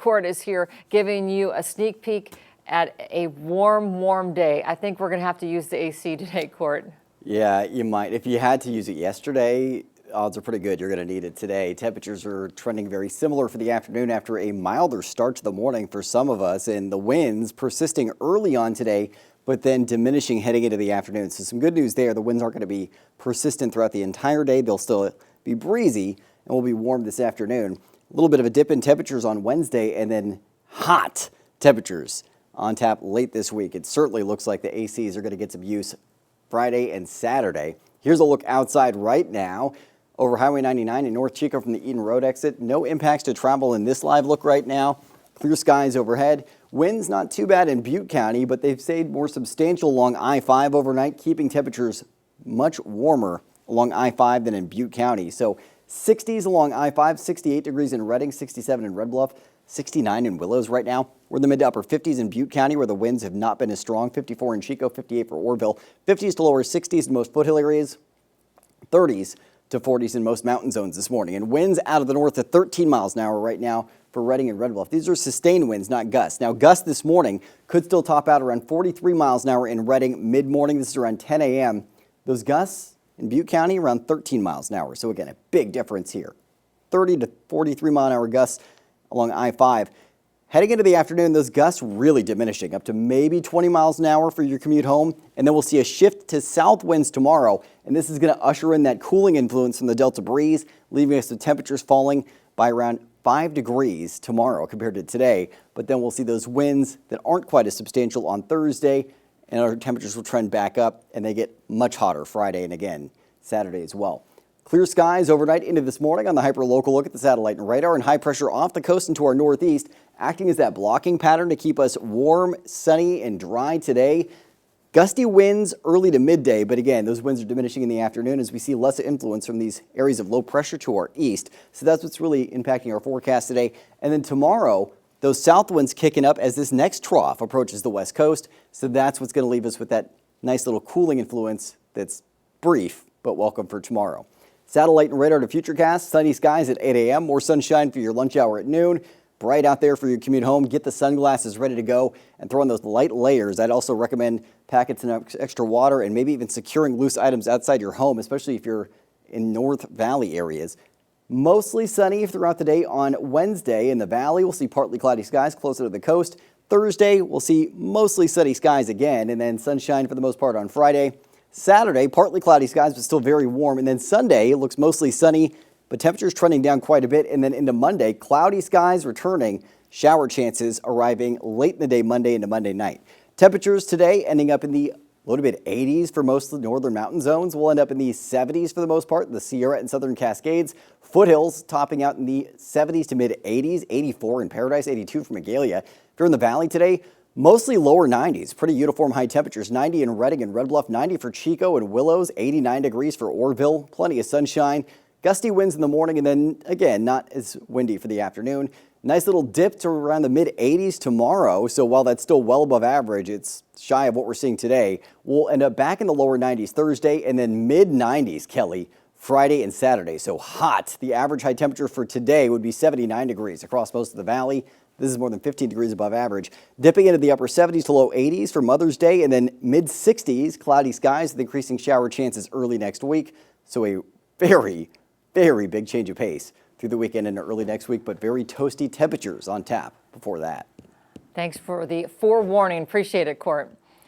Court is here giving you a sneak peek at a warm day. I think we're going to have to use the AC today, Court. Yeah, you might. If you had to use it yesterday, odds are pretty good you're going to need it today. Temperatures are trending very similar for the afternoon after a milder start to the morning for some of us, and the winds persisting early on today, but then diminishing heading into the afternoon. So some good news there. The winds aren't going to be persistent throughout the entire day. They'll still be breezy and will be warm this afternoon. A little bit of a dip in temperatures on Wednesday, and then hot temperatures on tap late this week. It certainly looks like the ACs are going to get some use Friday and Saturday. Here's a look outside right now over Highway 99 in North Chico from the Eden Road exit. No impacts to travel in this live look right now. Clear skies overhead. Winds not too bad in Butte County, but they've stayed more substantial along I-5 overnight, keeping temperatures much warmer along I-5 than in Butte County. So 60s along I-5, 68 degrees in Redding, 67 in Red Bluff, 69 in Willows right now. We're in the mid to upper 50s in Butte County where the winds have not been as strong. 54 in Chico, 58 for Orville, 50s to lower 60s in most foothill areas, 30s to 40s in most mountain zones this morning. And winds out of the north at 13 miles an hour right now for Redding and Red Bluff. These are sustained winds, not gusts. Now, gusts this morning could still top out around 43 miles an hour in Redding mid-morning. This is around 10 a.m. Those gusts in Butte County around 13 miles an hour. So again, a big difference here. 30 to 43 mile an hour gusts along I-5. Heading into the afternoon, those gusts really diminishing up to maybe 20 miles an hour for your commute home. And then we'll see a shift to south winds tomorrow. And this is going to usher in that cooling influence from the Delta breeze, leaving us with temperatures falling by around 5 degrees tomorrow compared to today. But then we'll see those winds that aren't quite as substantial on Thursday, and our temperatures will trend back up, and they get much hotter Friday and again Saturday as well. Clear skies overnight into this morning on the hyper-local look at the satellite and radar, and high pressure off the coast and to our northeast, acting as that blocking pattern to keep us warm, sunny, and dry today. Gusty winds early to midday, but again, those winds are diminishing in the afternoon as we see less influence from these areas of low pressure to our east. So that's what's really impacting our forecast today. And then tomorrow, those south winds kicking up as this next trough approaches the west coast. So that's what's going to leave us with that nice little cooling influence that's brief, but welcome for tomorrow. Satellite and radar to Futurecast, sunny skies at 8 a.m., more sunshine for your lunch hour at noon. Bright out there for your commute home. Get the sunglasses ready to go and throw on those light layers. I'd also recommend packets and extra water and maybe even securing loose items outside your home, especially if you're in North Valley areas. Mostly sunny throughout the day on Wednesday. In the valley, we'll see partly cloudy skies closer to the coast. Thursday, we'll see mostly sunny skies again, and then sunshine for the most part on Friday. Saturday, partly cloudy skies, but still very warm. And then Sunday, it looks mostly sunny, but temperatures trending down quite a bit. And then into Monday, cloudy skies returning, shower chances arriving late in the day Monday into Monday night. Temperatures today ending up in the low to mid 80s for most of the northern mountain zones. We'll end up in the 70s for the most part, the Sierra and Southern Cascades. Foothills topping out in the 70s to mid 80s, 84 in Paradise, 82 for Magalia. If you're in the valley today, mostly lower 90s, pretty uniform high temperatures, 90 in Redding and Red Bluff, 90 for Chico and Willows, 89 degrees for Orville, plenty of sunshine. Gusty winds in the morning, and then again, not as windy for the afternoon. Nice little dip to around the mid 80s tomorrow. So while that's still well above average, it's shy of what we're seeing today. We'll end up back in the lower 90s Thursday and then mid 90s, Kelly, Friday and Saturday. So hot. The average high temperature for today would be 79 degrees across most of the valley. This is more than 15 degrees above average. Dipping into the upper 70s to low 80s for Mother's Day, and then mid 60s, cloudy skies with increasing shower chances early next week. So a very, very big change of pace through the weekend and early next week, but very toasty temperatures on tap before that. Thanks for the forewarning. Appreciate it, Court.